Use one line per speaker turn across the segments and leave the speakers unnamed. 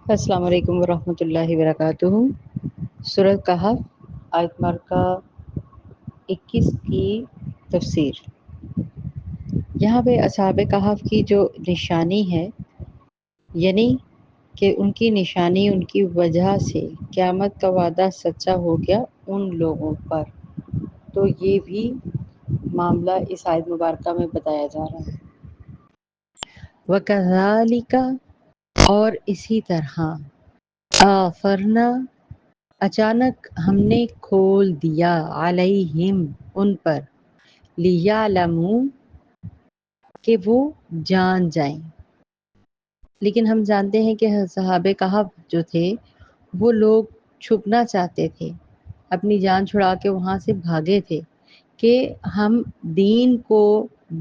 السلام علیکم ورحمۃ اللہ وبرکاتہ۔ سورۃ کہف آیت مارکہ 21 کی تفسیر۔ یہاں پہ اصحاب کہف کی جو نشانی ہے، یعنی کہ ان کی نشانی، ان کی وجہ سے قیامت کا وعدہ سچا ہو گیا ان لوگوں پر، تو یہ بھی معاملہ اس آیت مبارکہ میں بتایا جا رہا ہے۔ وَكَذَلِكَ، اور اسی طرح، آفرنا، اچانک ہم نے کھول دیا، علیہم، ان پر، لیعلموا، کہ وہ جان جائیں۔ لیکن ہم جانتے ہیں کہ صحابہ کہف جو تھے وہ لوگ چھپنا چاہتے تھے، اپنی جان چھڑا کے وہاں سے بھاگے تھے کہ ہم دین کو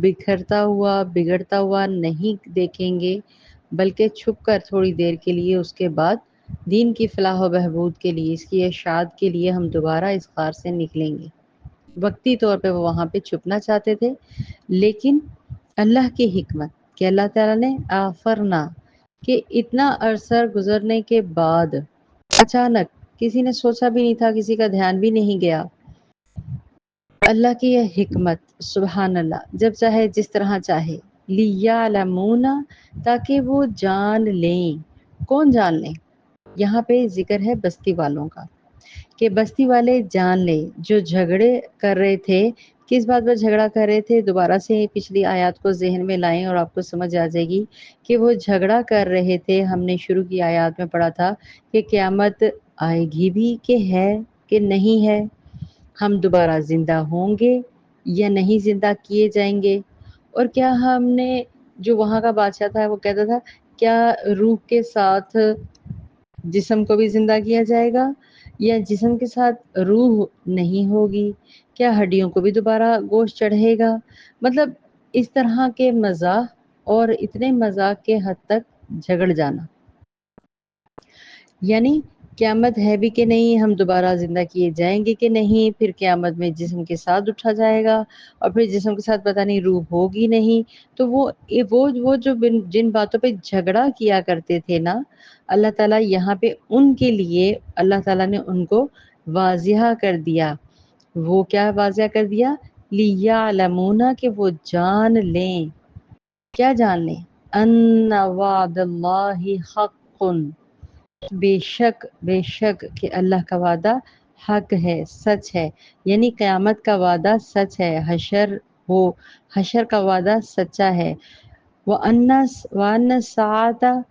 بکھرتا ہوا بگڑتا ہوا نہیں دیکھیں گے، بلکہ چھپ کر تھوڑی دیر کے لیے، اس کے بعد دین کی فلاح و بہبود کے لیے، اس کی اشاعت کے لیے ہم دوبارہ اس غار سے نکلیں گے۔ وقتی طور پہ وہ وہاں پہ چھپنا چاہتے تھے، لیکن اللہ کی حکمت کہ اللہ تعالیٰ نے آفرنا، کہ اتنا عرصہ گزرنے کے بعد اچانک، کسی نے سوچا بھی نہیں تھا، کسی کا دھیان بھی نہیں گیا، اللہ کی یہ حکمت، سبحان اللہ، جب چاہے جس طرح چاہے، لیعلمون، تاکہ وہ جان لیں۔ کون جان لیں؟ یہاں پہ ذکر ہے بستی والوں کا، کہ بستی والے جان لیں جو جھگڑے کر رہے تھے۔ کس بات پر جھگڑا کر رہے تھے؟ دوبارہ سے پچھلی آیات کو ذہن میں لائیں اور آپ کو سمجھ آ جائے گی کہ وہ جھگڑا کر رہے تھے۔ ہم نے شروع کی آیات میں پڑھا تھا کہ قیامت آئے گی بھی، کہ ہے کہ نہیں ہے، ہم دوبارہ زندہ ہوں گے یا نہیں زندہ کیے جائیں گے، اور کیا ہم نے، جو وہاں کا بادشاہ تھا وہ کہتا تھا کیا روح کے ساتھ جسم کو بھی زندہ کیا جائے گا، یا جسم کے ساتھ روح نہیں ہوگی، کیا ہڈیوں کو بھی دوبارہ گوشت چڑھے گا؟ مطلب اس طرح کے مزاح، اور اتنے مزاح کے حد تک جھگڑ جانا، یعنی قیامت ہے بھی کہ نہیں، ہم دوبارہ زندہ کیے جائیں گے کہ نہیں، پھر قیامت میں جسم کے ساتھ اٹھا جائے گا، اور پھر جسم کے ساتھ پتہ نہیں روح ہوگی نہیں۔ تو وہ جو جن باتوں پہ جھگڑا کیا کرتے تھے نا، اللہ تعالیٰ یہاں پہ ان کے لیے، اللہ تعالیٰ نے ان کو واضح کر دیا۔ وہ کیا واضح کر دیا؟ لیعلمون، کہ وہ جان لیں۔ کیا جان لیں؟ ان وعد اللہ حق، بے شک کہ اللہ کا وعدہ حق ہے، سچ ہے، یعنی قیامت کا وعدہ سچ ہے، حشر کا وعدہ سچا ہے۔ وَأَنَّ السَّاعَةَ،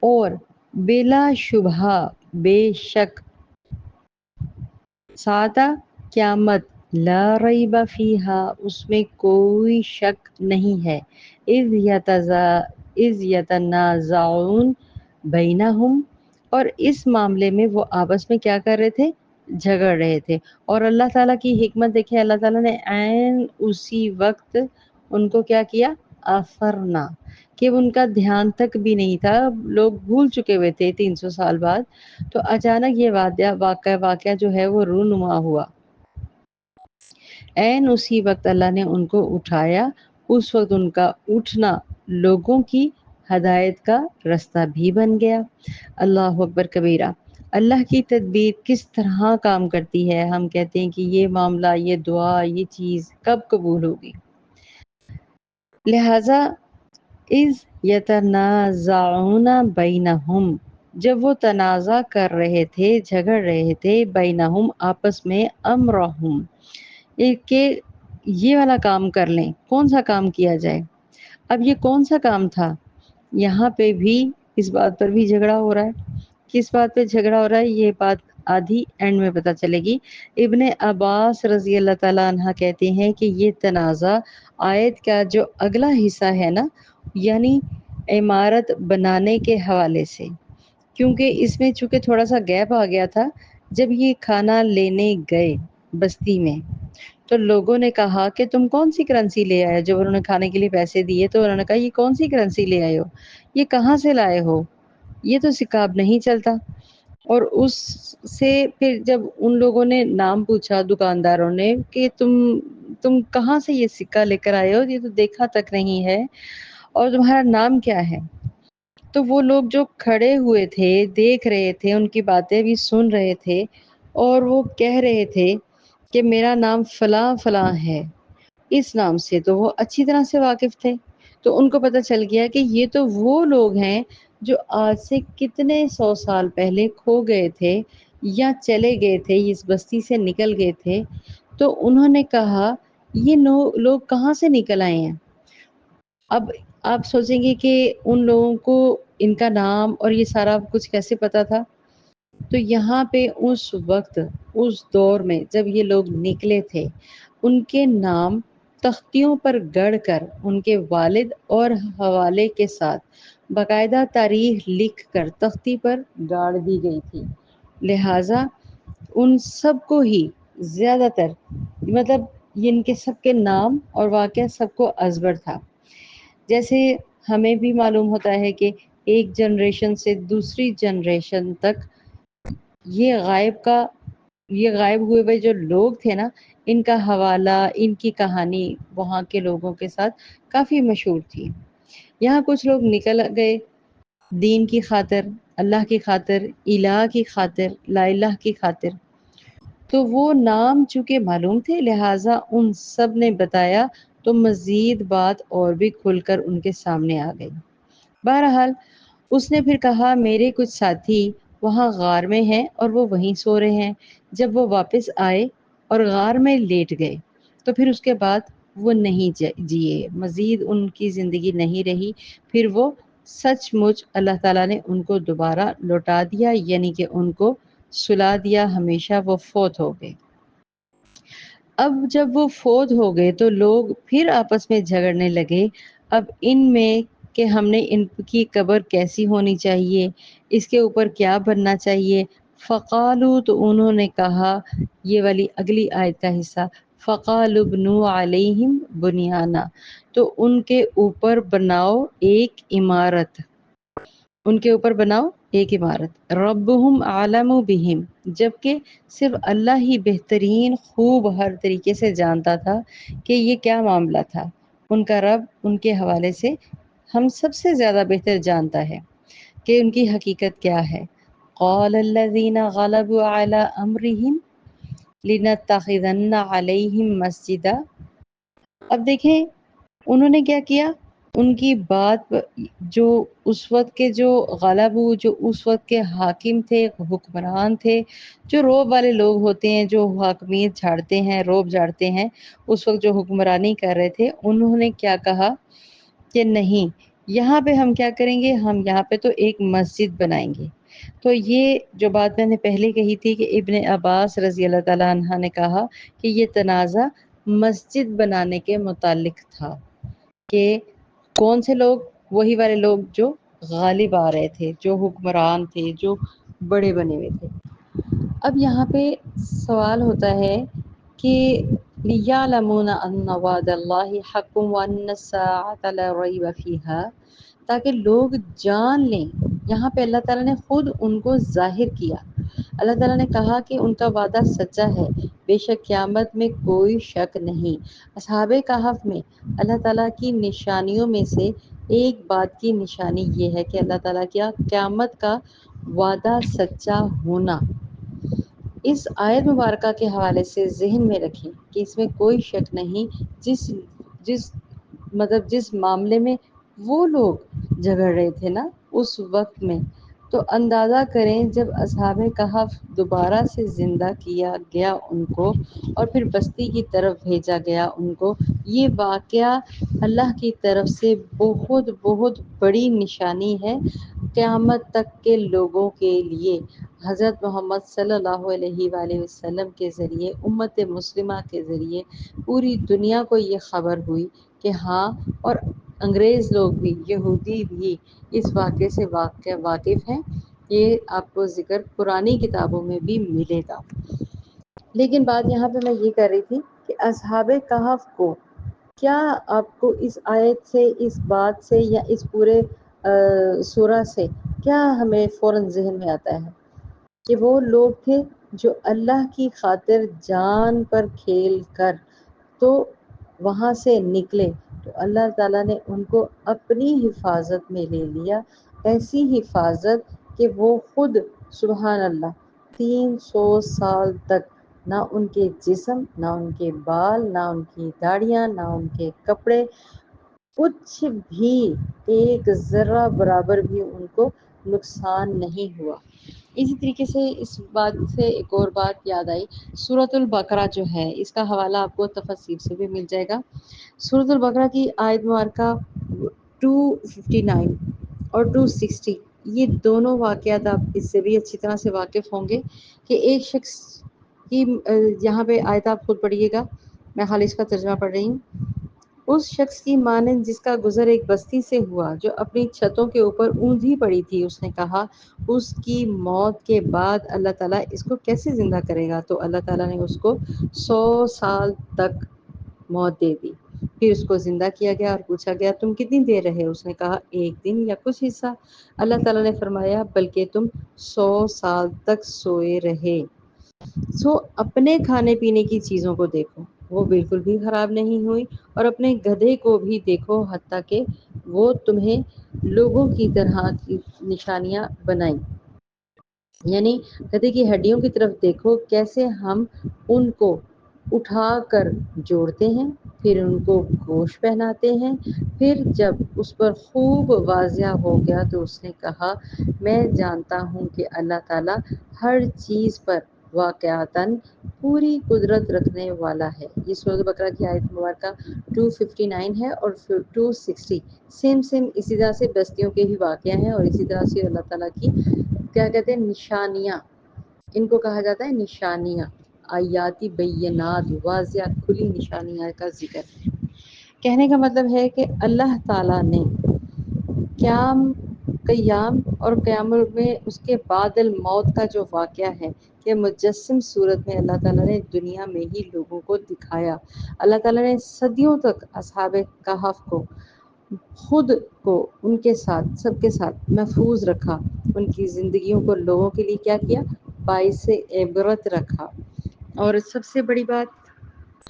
اور بلا شبہ، بے شک، ساتھ قیامت، لا ریب فیہا، اس میں کوئی شک نہیں ہے، اذ یتنازعون بینہم، اور اس معاملے میں وہ آپس میں کیا کر رہے تھے؟ جھگڑ رہے تھے۔ اور اللہ تعالیٰ کی حکمت دیکھیں، اللہ تعالیٰ نے عین اسی وقت ان کو کیا کیا؟ آفرنا، کہ ان کا دھیان تک بھی نہیں تھا، لوگ بھول چکے ہوئے تھے 300 سال بعد، تو اچانک یہ واقعہ جو ہے وہ رونما ہوا۔ عین اسی وقت اللہ نے ان کو اٹھایا، اس وقت ان کا اٹھنا لوگوں کی ہدایت کا رستہ بھی بن گیا۔ اللہ اکبر کبیرہ۔ اللہ کی تدبیر کس طرح کام کرتی ہے، ہم کہتے ہیں کہ یہ معاملہ، یہ دعا، یہ چیز کب قبول ہوگی؟ لہذا اذ یتنازعون بینہم، جب وہ تنازع کر رہے تھے، جھگڑ رہے تھے، بینہم، آپس میں، امرہم، کہ یہ والا کام کر لیں۔ کون سا کام کیا جائے؟ اب یہ کون سا کام تھا؟ یہاں پہ بھی اس بات پر بھی جھگڑا ہو رہا ہے۔ کس بات پہ جھگڑا ہو رہا ہے؟ یہ بات آدھی اینڈ میں پتہ چلے گی۔ ابن عباس رضی اللہ تعالیٰ عنہ کہتے ہیں کہ یہ تنازع آیت کا جو اگلا حصہ ہے نا، یعنی عمارت بنانے کے حوالے سے، کیونکہ اس میں چونکہ تھوڑا سا گیپ آ گیا تھا، جب یہ کھانا لینے گئے بستی میں، تو لوگوں نے کہا کہ تم کون سی کرنسی لے آئے؟ جب انہوں نے کھانے کے لیے پیسے دیے تو انہوں نے کہا یہ کون سی کرنسی لے آئے ہو، یہ کہاں سے لائے ہو، یہ تو سکاب نہیں چلتا۔ اور اس سے پھر جب ان لوگوں نے نام پوچھا، دکانداروں نے، کہ تم کہاں سے یہ سکہ لے کر آئے ہو، یہ تو دیکھا تک نہیں ہے، اور تمہارا نام کیا ہے؟ تو وہ لوگ جو کھڑے ہوئے تھے دیکھ رہے تھے، ان کی باتیں بھی سن رہے تھے اور وہ کہہ رہے تھے کہ میرا نام فلاں فلاں ہے، اس نام سے تو وہ اچھی طرح سے واقف تھے۔ تو ان کو پتہ چل گیا کہ یہ تو وہ لوگ ہیں جو آج سے کتنے 100 سال پہلے کھو گئے تھے یا چلے گئے تھے، اس بستی سے نکل گئے تھے۔ تو انہوں نے کہا یہ لوگ کہاں سے نکل آئے ہیں؟ اب آپ سوچیں گے کہ ان لوگوں کو ان کا نام اور یہ سارا کچھ کیسے پتا تھا؟ تو یہاں پہ اس وقت اس دور میں جب یہ لوگ نکلے تھے، ان کے نام تختیوں پر گڑھ کر ان کے والد اور حوالے کے ساتھ باقاعدہ تاریخ لکھ کر تختی پر گاڑ دی گئی تھی۔ لہٰذا ان سب کو ہی زیادہ تر مطلب ان کے سب کے نام اور واقعہ سب کو ازبر تھا۔ جیسے ہمیں بھی معلوم ہوتا ہے کہ ایک جنریشن سے دوسری جنریشن تک یہ غائب ہوئے جو لوگ تھے نا، ان کا حوالہ، ان کی کہانی وہاں کے لوگوں کے ساتھ کافی مشہور تھی۔ یہاں کچھ لوگ نکل گئے دین کی خاطر، اللہ کی خاطر، الہ کی خاطر، لا الہ کی خاطر۔ تو وہ نام چونکہ معلوم تھے لہٰذا ان سب نے بتایا تو مزید بات اور بھی کھل کر ان کے سامنے آ گئی۔ بہرحال اس نے پھر کہا میرے کچھ ساتھی وہاں غار میں ہیں اور وہ وہیں سو رہے ہیں۔ جب وہ واپس آئے اور غار میں لیٹ گئے تو پھر اس کے بعد وہ نہیں جیے، مزید ان کی زندگی نہیں رہی۔ پھر وہ سچ مچ اللہ تعالیٰ نے ان کو دوبارہ لوٹا دیا، یعنی کہ ان کو سلا دیا، ہمیشہ وہ فوت ہو گئے۔ اب جب وہ فوت ہو گئے تو لوگ پھر آپس میں جھگڑنے لگے، اب ان میں کہ ہم نے ان کی قبر کیسی ہونی چاہیے، اس کے اوپر کیا بننا چاہیے۔ فقالو تو انہوں نے کہا، یہ والی اگلی آیت کا حصہ، فقالوا ابنوا علیہم بنیانا، تو ان کے اوپر بناؤ ایک عمارت، ان کے اوپر بناؤ ایک عمارت۔ ربہم اعلم بہم، جبکہ صرف اللہ ہی بہترین خوب ہر طریقے سے جانتا تھا کہ یہ کیا معاملہ تھا۔ ان کا رب ان کے حوالے سے ہم سب سے زیادہ بہتر جانتا ہے کہ ان کی حقیقت کیا ہے۔ قال الذین غلبوا علی امرہم لنتخذن علیہم مسجدا۔ اب دیکھیں انہوں نے کیا کیا، ان کی بات جو اس وقت کے جو جو اس وقت کے حاکم تھے، حکمران تھے، جو روب والے لوگ ہوتے ہیں، جو حاکمیت جھاڑتے ہیں، روب جھاڑتے ہیں، اس وقت جو حکمرانی کر رہے تھے، انہوں نے کیا کہا کہ نہیں، یہاں پہ ہم کیا کریں گے، ہم یہاں پہ تو ایک مسجد بنائیں گے۔ تو یہ جو بات میں نے پہلے کہی تھی کہ ابن عباس رضی اللہ تعالیٰ عنہ نے کہا کہ یہ تنازع مسجد بنانے کے متعلق تھا، کہ کون سے لوگ، وہی والے لوگ جو غالب آ رہے تھے، جو حکمران تھے، جو بڑے بنے ہوئے تھے۔ اب یہاں پہ سوال ہوتا ہے کہ لِيَعْلَمُونَ أَنَّ وَعْدَ اللَّهِ حَقٌّ وَأَنَّ السَّاعَةَ لَا رَيْبَ فِيهَا، تاکہ لوگ جان لیں۔ یہاں پہ اللہ تعالیٰ نے خود ان کو ظاہر کیا، اللہ تعالیٰ نے کہا کہ ان کا وعدہ سچا ہے، بے شک قیامت میں کوئی شک نہیں۔ اصحاب کہف میں اللہ تعالیٰ کی نشانیوں میں سے ایک بات کی نشانی یہ ہے کہ اللہ تعالیٰ کیا قیامت کا وعدہ سچا ہونا۔ اس آیت مبارکہ کے حوالے سے ذہن میں رکھیں کہ اس میں کوئی شک نہیں، جس معاملے میں وہ لوگ جھگڑ رہے تھے نا اس وقت میں، تو اندازہ کریں جب اصحاب کہف دوبارہ سے زندہ کیا گیا ان کو اور پھر بستی کی طرف بھیجا گیا ان کو، یہ واقعہ اللہ کی طرف سے بہت بہت بڑی نشانی ہے قیامت تک کے لوگوں کے لیے۔ حضرت محمد صلی اللہ علیہ وآلہ وسلم کے ذریعے، امت مسلمہ کے ذریعے پوری دنیا کو یہ خبر ہوئی کہ ہاں، اور انگریز لوگ بھی، یہودی بھی اس واقعے سے واقف ہیں۔ یہ آپ کو ذکر پرانی کتابوں میں بھی ملے گا۔ لیکن بات یہاں پہ میں یہ کر رہی تھی کہ اصحاب کہف کو کیا آپ کو اس آیت سے، اس بات سے، یا اس پورے سورہ سے کیا ہمیں فوراً ذہن میں آتا ہے کہ وہ لوگ تھے جو اللہ کی خاطر جان پر کھیل کر تو وہاں سے نکلے، تو اللہ تعالیٰ نے ان کو اپنی حفاظت میں لے لیا، ایسی حفاظت کہ وہ خود سبحان اللہ 300 سال تک نہ ان کے جسم، نہ ان کے بال، نہ ان کی داڑیاں، نہ ان کے کپڑے، کچھ بھی ایک ذرہ برابر بھی ان کو نقصان نہیں ہوا۔ اسی طریقے سے اس بات سے ایک اور بات یاد آئی، سورۃ البقرہ جو ہے اس کا حوالہ آپ کو تفسیر سے بھی مل جائے گا۔ سورۃ البقرہ کی آیت مبارکہ 259 اور 260، یہ دونوں واقعات آپ اس سے بھی اچھی طرح سے واقف ہوں گے کہ ایک شخص کی یہاں پہ آیت آپ خود پڑھیے گا، میں خالی اس کا ترجمہ پڑھ رہی ہوں۔ اس شخص کی مانند جس کا گزر ایک بستی سے ہوا جو اپنی چھتوں کے اوپر اوندھی پڑی تھی، اس نے کہا اس کی موت کے بعد اللہ تعالیٰ اس کو کیسے زندہ کرے گا؟ تو اللہ تعالیٰ نے اس کو 100 سال تک موت دے دی۔ پھر اس کو زندہ کیا گیا اور پوچھا گیا تم کتنی دیر رہے؟ اس نے کہا ایک دن یا کچھ حصہ۔ اللہ تعالیٰ نے فرمایا بلکہ تم 100 سال تک سوئے رہے۔ اپنے کھانے پینے کی چیزوں کو دیکھو، وہ بالکل بھی خراب نہیں ہوئی، اور اپنے گدھے کو بھی دیکھو حتیٰ کہ وہ تمہیں لوگوں کی طرح کی نشانیاں بنائیں۔ یعنی گدھے کی ہڈیوں کی طرف دیکھو کیسے ہم ان کو اٹھا کر جوڑتے ہیں، پھر ان کو گوشت پہناتے ہیں۔ پھر جب اس پر خوب واضح ہو گیا تو اس نے کہا میں جانتا ہوں کہ اللہ تعالیٰ ہر چیز پر واقعتاً پوری قدرت رکھنے والا ہے۔ یہ سورۃ بقرہ کی آیت مبارکہ 259 ہے اور 260 سیم اسی طرح سے بستیوں کے ہی واقعہ ہیں، اور اسی طرح سے اللہ تعالیٰ کی کیا کہتے ہیں نشانیاں، ان کو کہا جاتا ہے نشانیاں، آیاتی بینات، واضح کھلی نشانیاں کا ذکر ہے۔ کہنے کا مطلب ہے کہ اللہ تعالیٰ نے قیام اور قیامت میں اس کے بعد الموت کا جو واقعہ ہے کہ مجسم صورت میں اللہ تعالیٰ نے دنیا میں ہی لوگوں کو دکھایا۔ اللہ تعالیٰ نے صدیوں تک اصحاب کہف کو خود کو ان کے ساتھ سب کے ساتھ محفوظ رکھا، ان کی زندگیوں کو لوگوں کے لیے کیا کیا؟ باعث عبرت رکھا۔ اور سب سے بڑی بات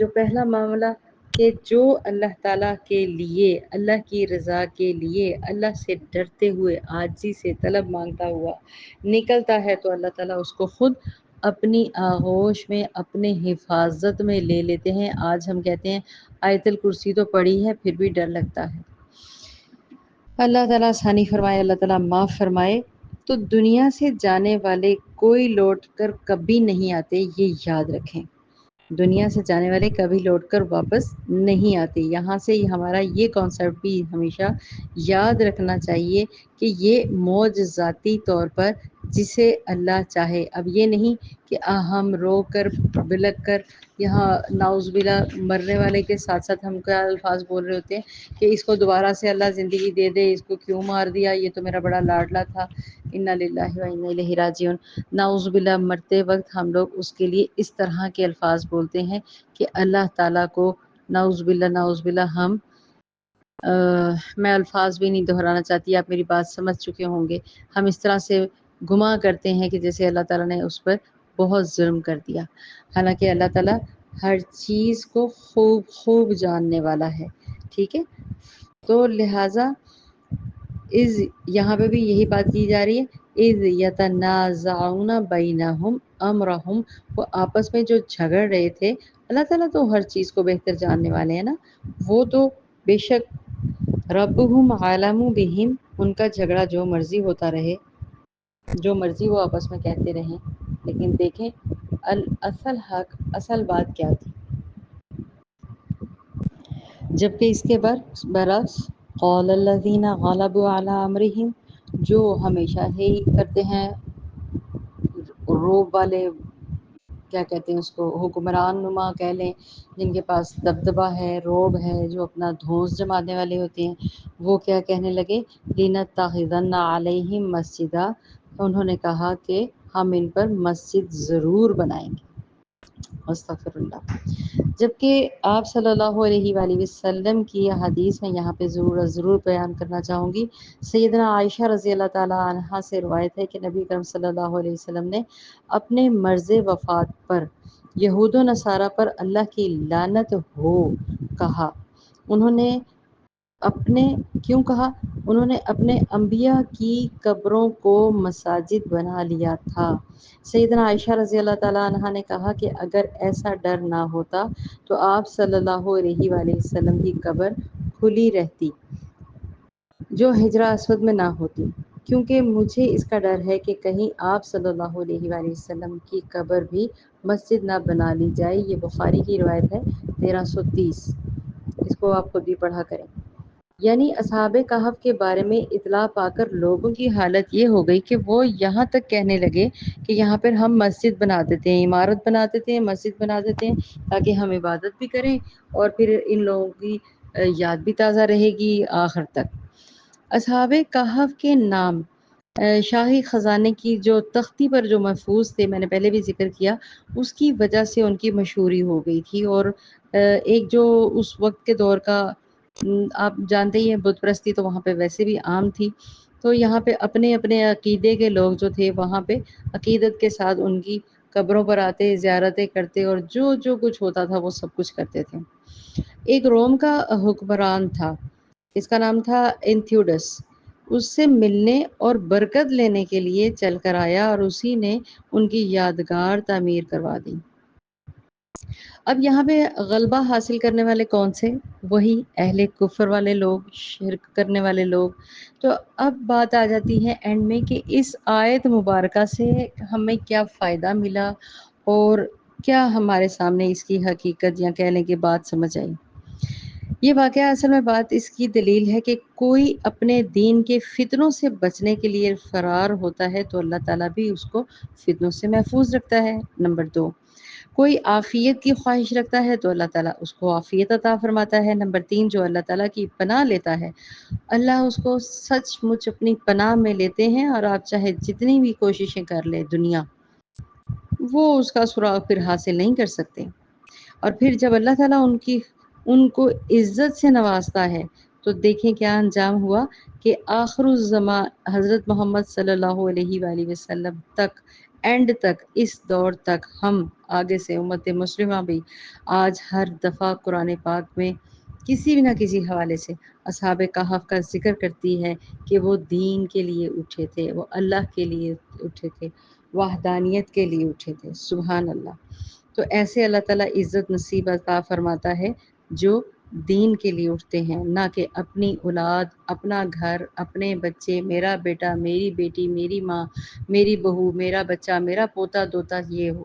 جو پہلا معاملہ کہ جو اللہ تعالیٰ کے لیے، اللہ کی رضا کے لیے اللہ سے ڈرتے ہوئے عاجزی سے طلب مانگتا ہوا نکلتا ہے تو اللہ تعالیٰ اس کو خود اپنی آغوش میں اپنے حفاظت میں لے لیتے ہیں۔ آج ہم کہتے ہیں آیت الکرسی تو پڑھی ہے پھر بھی ڈر لگتا ہے۔ اللہ تعالیٰ آسانی فرمائے، اللہ تعالیٰ معاف فرمائے۔ تو دنیا سے جانے والے کوئی لوٹ کر کبھی نہیں آتے، یہ یاد رکھیں۔ دنیا سے جانے والے کبھی لوٹ کر واپس نہیں آتے۔ یہاں سے ہمارا یہ کانسیپٹ بھی ہمیشہ یاد رکھنا چاہیے کہ یہ معجزاتی طور پر جسے اللہ چاہے، اب یہ نہیں کہ ہم رو کر بلک کر یہاں نعوذ باللہ مرنے والے کے ساتھ ساتھ ہم کیا الفاظ بول رہے ہوتے ہیں کہ اس کو دوبارہ سے اللہ زندگی دے دے، اس کو کیوں مار دیا، یہ تو میرا بڑا لاڈلا تھا، انا للہ و انا الیہ راجعون۔ نعوذ باللہ مرتے وقت ہم لوگ اس کے لیے اس طرح کے الفاظ بولتے ہیں کہ اللہ تعالیٰ کو نعوذ باللہ ہم میں الفاظ بھی نہیں دہرانا چاہتی، آپ میری بات سمجھ چکے ہوں گے، ہم اس طرح سے گمان کرتے ہیں کہ جیسے اللہ تعالیٰ نے اس پر بہت ظلم کر دیا، حالانکہ اللہ تعالیٰ ہر چیز کو خوب جاننے والا ہے، ٹھیک ہے۔ تو لہٰذا یہاں پہ بھی یہی بات کی جا رہی ہے، اذ یتنازعون بینہم امرہم، وہ آپس میں جو جھگڑ رہے تھے، اللہ تعالیٰ تو ہر چیز کو بہتر جاننے والے ہیں نا، وہ تو بے شک ربہم عالم بہم، ان کا جھگڑا جو مرضی ہوتا رہے، جو مرضی وہ آپس میں کہتے رہیں، لیکن دیکھیں اصل حق، اصل بات کیا تھی۔ جبکہ اس کے برعکس قال الذین غلبوا علی امرہم، جو ہمیشہ ہی کرتے ہیں روب والے، کیا کہتے ہیں اس کو، حکمران نما کہہ لیں، جن کے پاس دبدبہ ہے، روب ہے، جو اپنا دھونس جمانے والے ہوتے ہیں، وہ کیا کہنے لگے، لنتخذن علیہم مسجدا، انہوں نے کہا کہ ہم ان پر مسجد ضرور بنائیں گے، استغفر اللہ۔ جبکہ آپ صلی اللہ علیہ وآلہ وسلم کی یہ حدیث میں یہاں پہ ضرور بیان کرنا چاہوں گی۔ سیدنا عائشہ رضی اللہ تعالیٰ عنہا سے روایت ہے کہ نبی کرم صلی اللہ علیہ وسلم نے اپنے مرض وفات پر یہود و نصارہ پر اللہ کی لعنت ہو کہا۔ انہوں نے اپنے کیوں کہا؟ انہوں نے اپنے انبیاء کی قبروں کو مساجد بنا لیا تھا۔ سیدنا عائشہ رضی اللہ تعالیٰ عنہا نے کہا کہ اگر ایسا ڈر نہ ہوتا تو آپ صلی اللہ علیہ وآلہ وسلم کی قبر کھلی رہتی جو حجرہ اسود میں نہ ہوتی، کیونکہ مجھے اس کا ڈر ہے کہ کہیں آپ صلی اللہ علیہ وآلہ وسلم کی قبر بھی مسجد نہ بنا لی جائے۔ یہ بخاری کی روایت ہے 1330، اس کو آپ خود بھی پڑھا کریں۔ یعنی اصحاب کہف کے بارے میں اطلاع پا کر لوگوں کی حالت یہ ہو گئی کہ وہ یہاں تک کہنے لگے کہ یہاں پر ہم مسجد بنا دیتے ہیں، عمارت بنا دیتے ہیں، مسجد بنا دیتے ہیں تاکہ ہم عبادت بھی کریں اور پھر ان لوگوں کی یاد بھی تازہ رہے گی آخر تک۔ اصحاب کہف کے نام شاہی خزانے کی جو تختی پر جو محفوظ تھے، میں نے پہلے بھی ذکر کیا، اس کی وجہ سے ان کی مشہوری ہو گئی تھی۔ اور ایک جو اس وقت کے دور کا آپ جانتے ہی ہیں، بت پرستی تو وہاں پہ ویسے بھی عام تھی، تو یہاں پہ اپنے اپنے عقیدے کے لوگ جو تھے وہاں پہ عقیدت کے ساتھ ان کی قبروں پر آتے، زیارتیں کرتے اور جو جو کچھ ہوتا تھا وہ سب کچھ کرتے تھے۔ ایک روم کا حکمران تھا، اس کا نام تھا انتھیوڈس، اس سے ملنے اور برکت لینے کے لیے چل کر آیا اور اسی نے ان کی یادگار تعمیر کروا دی۔ اب یہاں پہ غلبہ حاصل کرنے والے کون سے؟ وہی اہل کفر والے لوگ، شرک کرنے والے لوگ۔ تو اب بات آ جاتی ہے اینڈ میں کہ اس آیت مبارکہ سے ہمیں کیا فائدہ ملا اور کیا ہمارے سامنے اس کی حقیقت یا کہنے کی بات سمجھ آئی۔ یہ واقعہ اصل میں بات اس کی دلیل ہے کہ کوئی اپنے دین کے فتنوں سے بچنے کے لیے فرار ہوتا ہے تو اللہ تعالیٰ بھی اس کو فتنوں سے محفوظ رکھتا ہے۔ نمبر 2، کوئی عافیت کی خواہش رکھتا ہے تو اللہ تعالیٰ اس کو عافیت عطا فرماتا ہے۔ نمبر 3، جو اللہ تعالیٰ کی پناہ لیتا ہے اللہ اس کو سچ مچ اپنی پناہ میں لیتے ہیں، اور آپ چاہے جتنی بھی کوششیں کر لیں دنیا، وہ اس کا سراغ پھر حاصل نہیں کر سکتے۔ اور پھر جب اللہ تعالیٰ ان کو عزت سے نوازتا ہے تو دیکھیں کیا انجام ہوا کہ آخر الزمان حضرت محمد صلی اللہ علیہ وآلہ وسلم تک، اینڈ تک، اس دور تک، ہم آگے سے امت مسلمہ بھی آج ہر دفعہ قرآن پاک میں کسی بھی نہ کسی حوالے سے اصحاب کہف کا ذکر کرتی ہے کہ وہ دین کے لیے اٹھے تھے، وہ اللہ کے لیے اٹھے تھے، وحدانیت کے لیے اٹھے تھے۔ سبحان اللہ۔ تو ایسے اللہ تعالیٰ عزت نصیب عطا فرماتا ہے جو دین کے لیے اٹھتے ہیں، نہ کہ اپنی اولاد، اپنا گھر، اپنے بچے، میرا بیٹا، میری بیٹی، میری ماں، میری بہو، میرا بچہ، میرا پوتا دوتا یہ ہو۔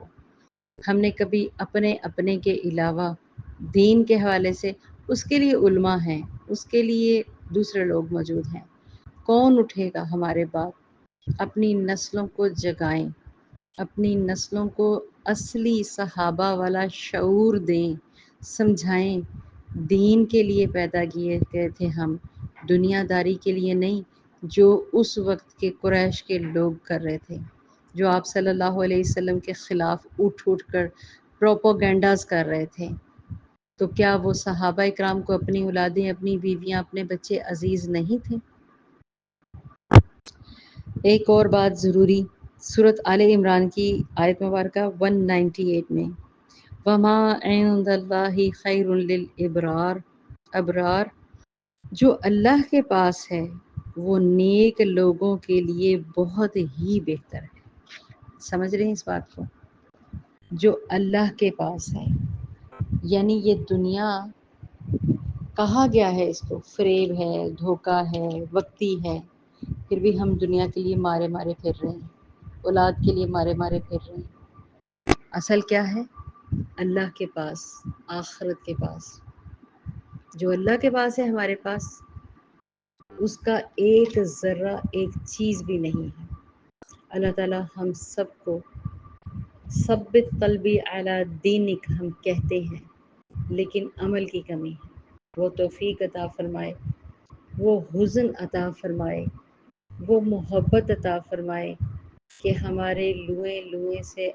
ہم نے کبھی اپنے کے علاوہ دین کے حوالے سے، اس کے لیے علماء ہیں، اس کے لیے دوسرے لوگ موجود ہیں، کون اٹھے گا ہمارے بعد؟ اپنی نسلوں کو جگائیں، اپنی نسلوں کو اصلی صحابہ والا شعور دیں، سمجھائیں دین کے لیے پیدا کیے گئے تھے ہم، دنیا داری کے لیے نہیں، جو اس وقت کے قریش کے لوگ کر رہے تھے، جو آپ صلی اللہ علیہ وسلم کے خلاف اٹھ کر پروپوگنڈاز کر رہے تھے۔ تو کیا وہ صحابہ اکرام کو اپنی اولادیں، اپنی بیویاں، اپنے بچے عزیز نہیں تھے؟ ایک اور بات ضروری، سورۃ آل عمران کی آیت مبارکہ 198 میں، وَمَا عِندَ اللَّهِ خَيْرٌ لِلْأَبْرَارِ، ابرار جو اللہ کے پاس ہے وہ نیک لوگوں کے لیے بہت ہی بہتر ہے۔ سمجھ رہے ہیں اس بات کو؟ جو اللہ کے پاس ہے، یعنی یہ دنیا کہا گیا ہے اس کو فریب ہے، دھوکہ ہے، وقتی ہے، پھر بھی ہم دنیا کے لیے مارے مارے پھر رہے ہیں، اولاد کے لیے مارے مارے پھر رہے ہیں۔ اصل کیا ہے؟ اللہ کے پاس، آخرت کے پاس۔ جو اللہ کے پاس ہے ہمارے پاس، اس کا ایک ذرہ، ایک چیز بھی نہیں ہے۔ اللہ تعالیٰ ہم سب کو ثبت قلبی علی دینک ہم کہتے ہیں، لیکن عمل کی کمی ہے۔ وہ توفیق عطا فرمائے، وہ حزن عطا فرمائے، وہ محبت عطا فرمائے کہ ہمارے لوئے لوئے سے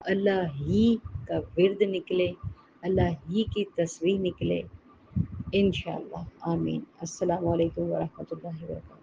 اللہ ہی کا ورد نکلے، اللہ ہی کی تسبیح نکلے، انشاءاللہ آمین۔ السلام علیکم ورحمۃ اللہ وبرکاتہ۔